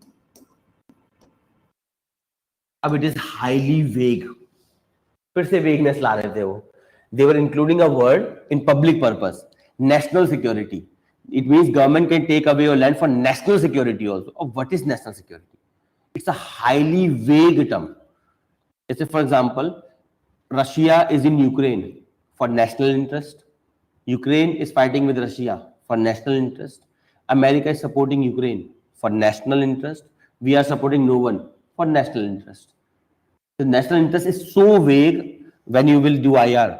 अब it is highly vague. फिर से vagueness ला रहे थे वो. They were including a word in public purpose, national security. It means government can take away your land for national security also. Oh, what is national security? It's a highly vague term. Let's say, for example, Russia is in Ukraine for national interest. Ukraine is fighting with Russia for national interest. America is supporting Ukraine for national interest. We are supporting no one for national interest. The national interest is so vague. When you will do IR,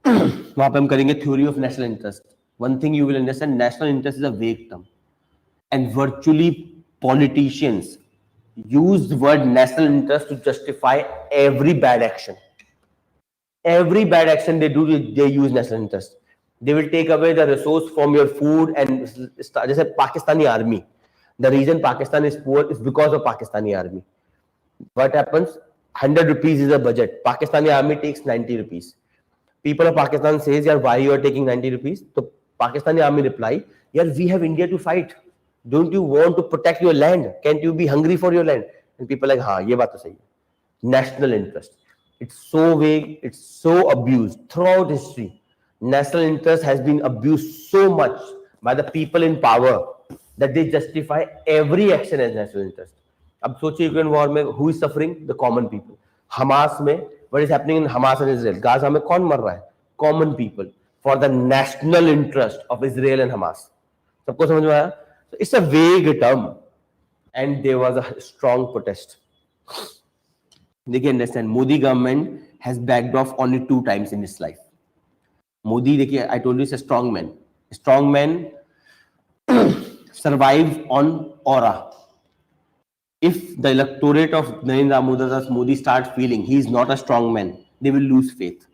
वहां पे हम करेंगे theory of national interest. One thing you will understand: national interest is a vague term, and virtually politicians use the word national interest to justify every bad action. Every bad action they do, they use national interest. They will take away the resource from your food and just say Pakistani army. The reason Pakistan is poor is because of Pakistani army. What happens? 100 rupees is a budget. Pakistani army takes 90 rupees. People of Pakistan says, "Yaar, why you are taking 90 rupees?" So Pakistani army reply, "Yaar, we have India to fight. Don't you want to protect your land? Can't you be hungry for your land?" And people are like, "हाँ, ये बात तो सही है." National interest. It's so vague. It's so abused throughout history. National interest has been abused so much by the people in power that they justify every action as national interest. अब सोचिए Ukraine war में who is suffering? The common people. Hamas में what is happening in Hamas and Israel? Gaza में कौन मर रहा है? Common people for the national interest of Israel and Hamas. सबको समझ में आया? So it's a vague term, and there was a strong protest. देखिए, understand, Modi government has backed off only 2 times in its life. Modi, देखिए, I told you, is a strong man. A strong man survives on aura. If the electorate of Narendra Modi starts feeling he is not a strong man, they will lose faith.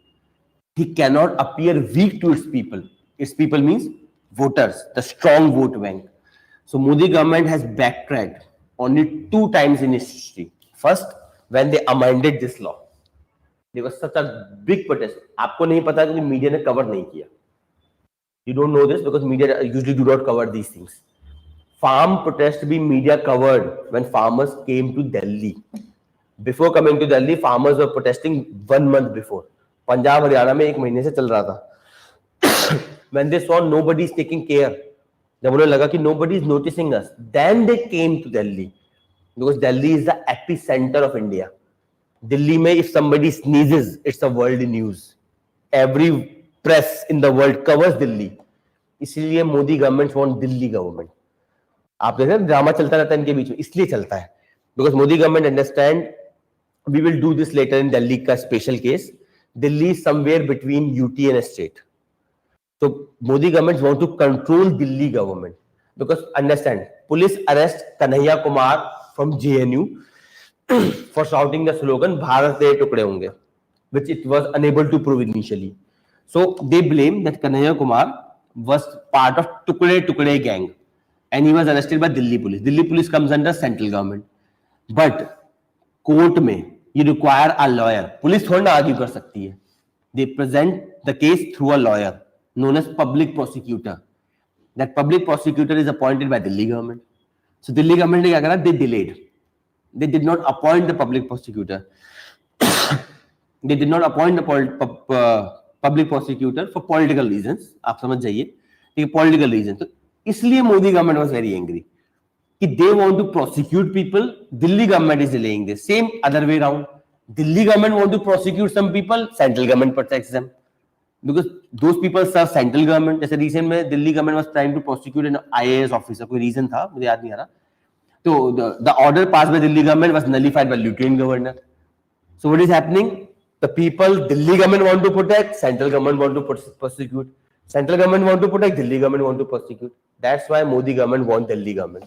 He cannot appear weak to its people. Its people means voters, the strong vote bank. So Modi government has backtracked only 2 times in its history. First, when they amended this law, there was such a big protest. आपको नहीं पता क्योंकि media ने cover नहीं किया. You don't know this because media usually do not cover these things. Farm protest be media covered when farmers came to Delhi. Before coming to Delhi, farmers were protesting 1 month before. Punjab Haryana में 1 महीने से चल रहा था. When they saw nobody is taking care, जब उन्हें लगा कि nobody is noticing us, then they came to Delhi because Delhi is the epicenter of India. Delhi में if somebody sneezes, it's a world news. Every press in the world covers Delhi. इसलिए Modi government want Delhi government. आप देख रहे हैं drama चलता रहता है इनके बीच में, इसलिए चलता है because Modi government understand we will do this later in Delhi का special case. Delhi somewhere between UT and state. So Modi government want to control Delhi government because understand, police arrest Kanhaiya Kumar from JNU for shouting the slogan "Bharat ke tukde honge," which it was unable to prove initially. So they blame that Kanhaiya Kumar was part of Tukde Tukde gang, and he was arrested by Delhi police. Delhi police comes under central government, but court में you require a lawyer. Police थोड़ा ना argue कर सकती है. They present the case through a lawyer known as public prosecutor. That public prosecutor is appointed by Delhi government. So Delhi government ने क्या करा? They delayed. They did not appoint the public prosecutor. They did not appoint the public prosecutor for political reasons. आप समझ जाइए कि political reasons. तो इसलिए Modi government was very angry. They want to prosecute people. Delhi government is delaying this. Same other way around. Delhi government want to prosecute some people. Central government protects them because those people serve central government. जैसे recent में Delhi government was trying to prosecute an IAS officer. कोई reason था मुझे याद नहीं आ रहा. तो the order passed by Delhi government was nullified by lieutenant governor. So what is happening? The people Delhi government want to protect, central government want to prosecute. Central government want to protect, Delhi government want to prosecute. That's why Modi government want Delhi government.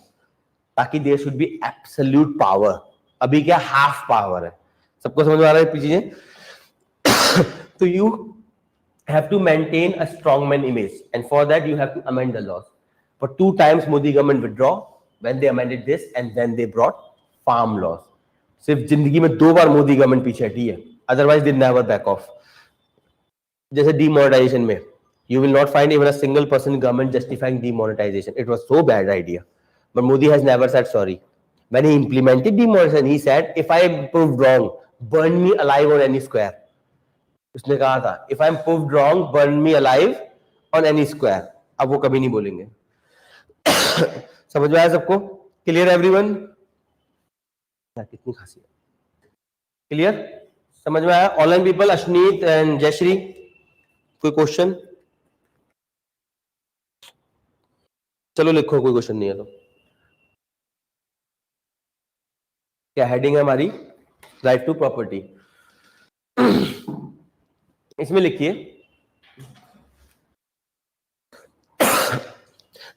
ताकि there should be absolute power. अभी क्या half power है. सबको समझ में आ रहा है चीजें? तो you have to maintain a strong man image and for that you have to amend the laws. For 2 times Modi government withdraw when they amended this and then they brought farm laws. सिर्फ जिंदगी में 2 बार Modi government पीछे हटी है, otherwise they never back of. जैसे demonetisation में you will not find even a single person in government justifying demonetization. It was so bad idea. But Modi has never said sorry. When he implemented demonetization, he said, if I am proved wrong, burn me alive on any square. उसने कहा था, if I am proved wrong, burn me alive on any square. अब वो कभी नहीं बोलेंगे. समझ में आया सबको? Clear everyone? कितनी खांसी है? Clear? समझ में आया? Online people, Ashneet and Jayashri, कोई क्वेश्चन? चलो लिखो, कोई क्वेश्चन नहीं है तो. क्या हेडिंग है हमारी? Right to property. इसमें लिखिए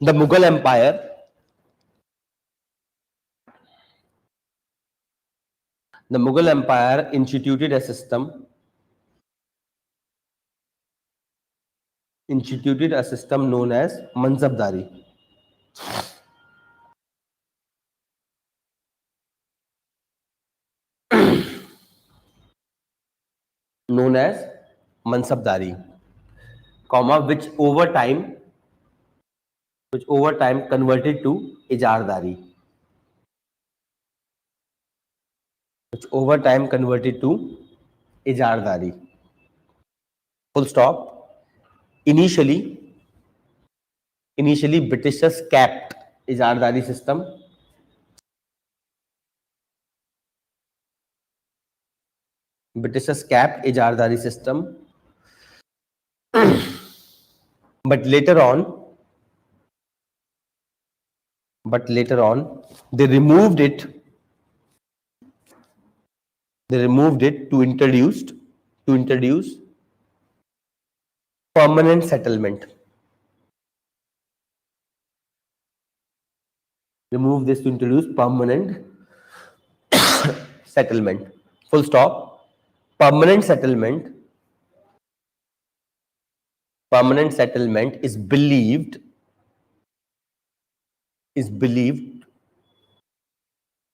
the Mughal empire instituted a system known as mansabdari. Known as mansabdari, comma, which over time converted to ijardari. Full stop. Initially Britishers capped ijardari system. But later on they removed it to introduce permanent settlement. Remove this to introduce permanent settlement. Full stop. Permanent settlement is believed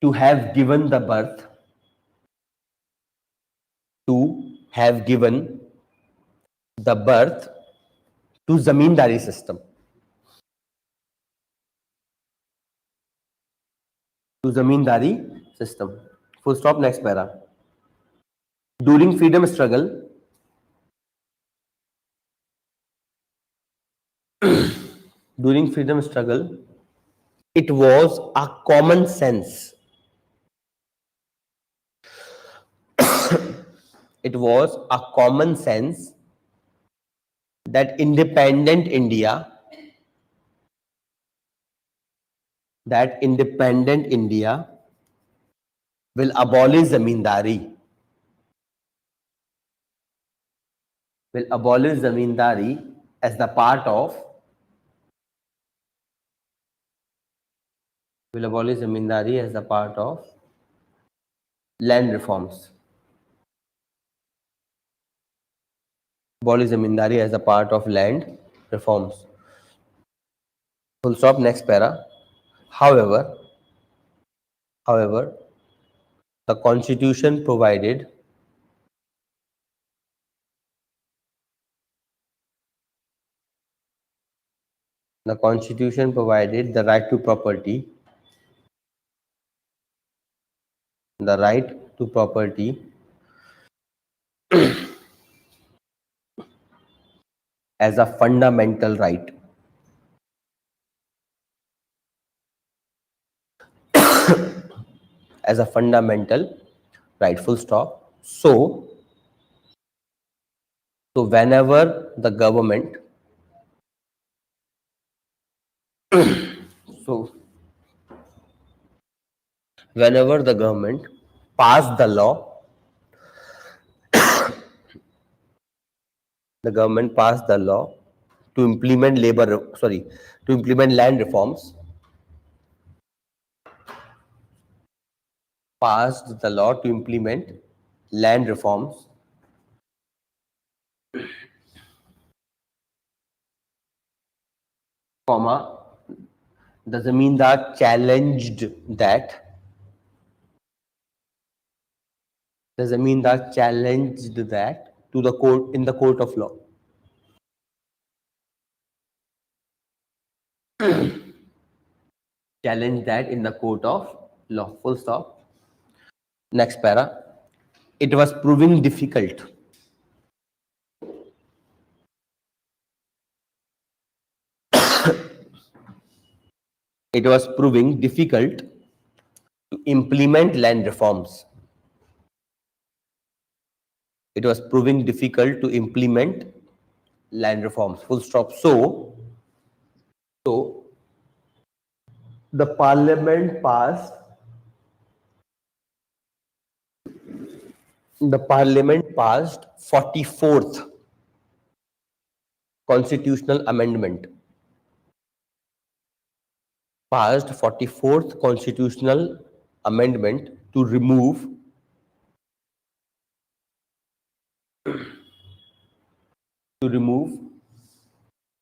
to have given the birth to zamindari system. Full stop. Next para. During freedom struggle, it was a common sense. That independent India will abolish zamindari. as the part of will abolish zamindari as the part of land reforms. Abolish zamindari as a part of land reforms. Full stop. Next para. However, however, the constitution provided the right to property, the right to property as a fundamental right. As a fundamental right. Full stop. So whenever the government so whenever the government passed the law, the government passed the law to implement to implement land reforms, passed the law to implement land reforms, comma, the zamindar challenged that to the court in the court of law. Challenge that in the court of law. Full stop. Next para. It was proving difficult. It was proving difficult to implement land reforms. It was proving difficult to implement land reforms. Full stop. So the parliament passed 44th constitutional amendment. Passed 44th constitutional amendment to remove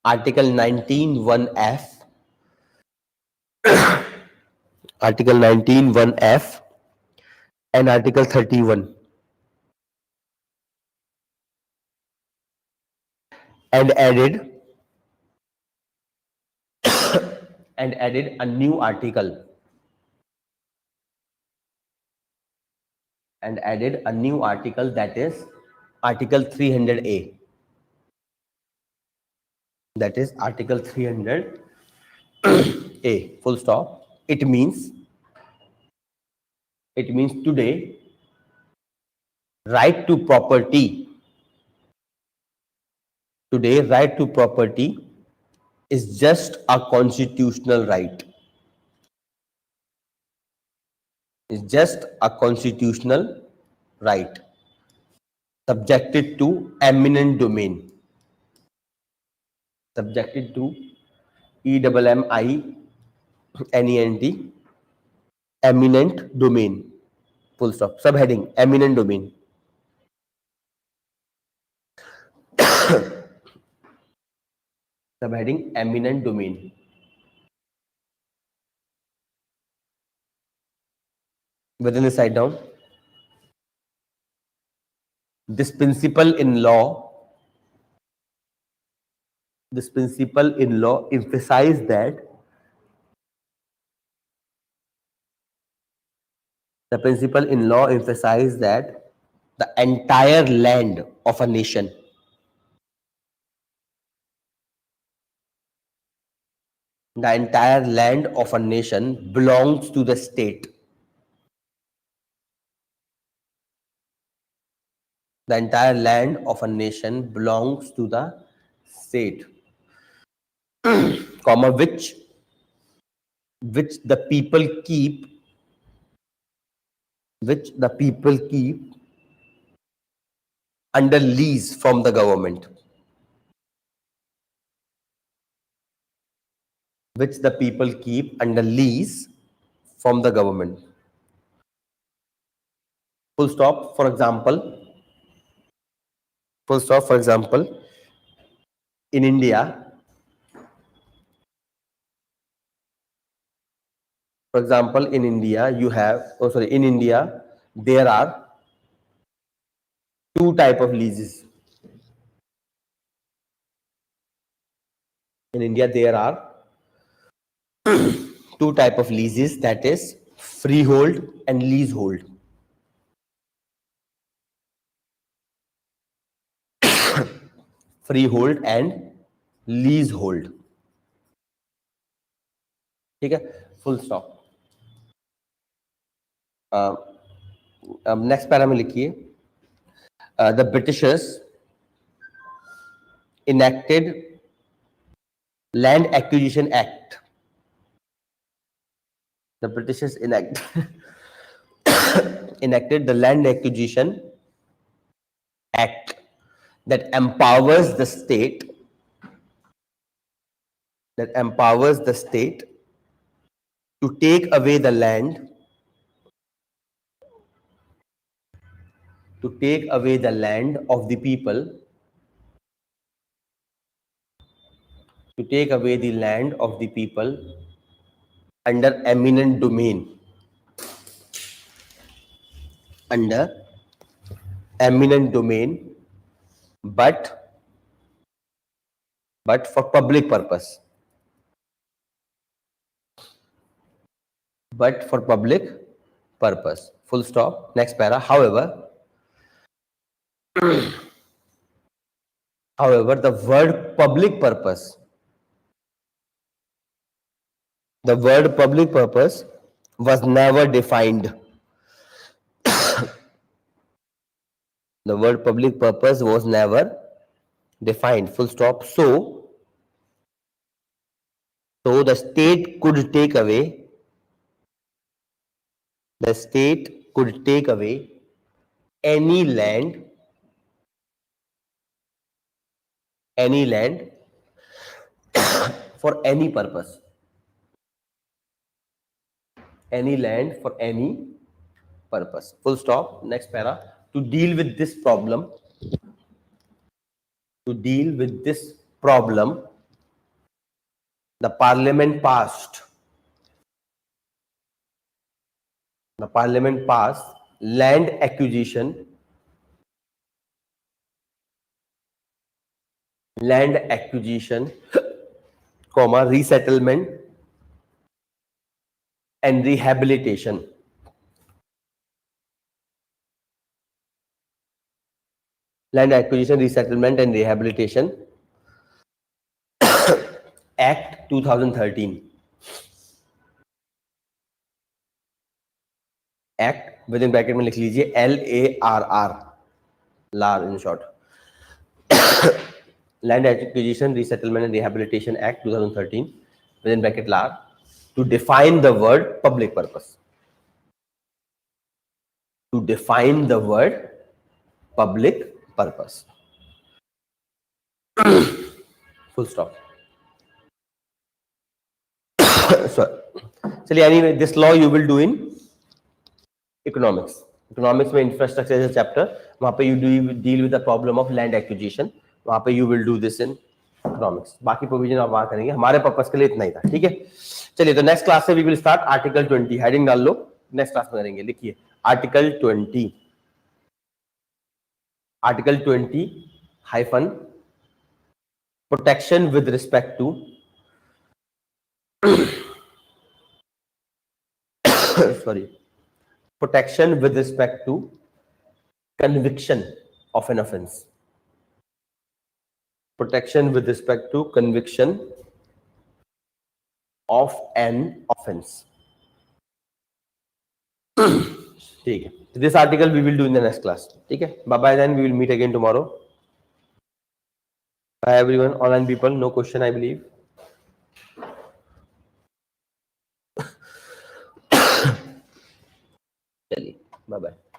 Article 19(1)(f), Article 19(1)(f) and Article 31, and added a new article, that is Article 300A. That is Article 300A. Full stop. It means today right to property is just a constitutional right. It's just a constitutional right subjected to eminent domain. Subjected to EMMINENT, eminent domain. Full stop. Subheading eminent domain. Subheading eminent domain. Within the side down. This principle in law emphasizes that the entire land of a nation belongs to the state. The entire land of a nation belongs to the state, comma, which the people keep under lease from the government. which the people keep under lease from the government. Full stop. For example, in India, you have, in India, there are two type of leases. In India, there are two type of leases, that is freehold and leasehold. Freehold and leasehold. ठीक है, full stop. Next para में लिखिए, the Britishers enacted Land Acquisition Act. The Britishers enacted the Land Acquisition Act that empowers the state to take away the land of the people, under eminent domain, but for public purpose. Full stop. Next para. However, the word public purpose was never defined. The word public purpose was never defined. Full stop. So the state could take away any land for any purpose. Full stop. Next para. To deal with this problem, the parliament passed land acquisition resettlement and rehabilitation. Land Acquisition, Resettlement and Rehabilitation Act 2013. Act within bracket में लिख लीजिए LARR in short. Land Acquisition, Resettlement and Rehabilitation Act 2013 within bracket LARR, to define the word public purpose. Full stop. So, anyway, this law you will do in economics. Economics में infrastructure is a chapter. वहाँ पे you deal with the problem of land acquisition. वहाँ पे you will do this in economics. बाकी provision आप वहाँ करेंगे. हमारे purpose के लिए इतना ही था. ठीक है. चलिए तो next class से we will start article 20. Heading डाल लो. Next class में करेंगे. लिखिए article 20. Article 20 hyphen protection with respect to protection with respect to conviction of an offense. Protection with respect to conviction of an offense. ठीक है. This article we will do in the next class. ठीक है. Bye bye. Then we will meet again tomorrow. Bye everyone. Online people, no question I believe. चलिए. Bye bye.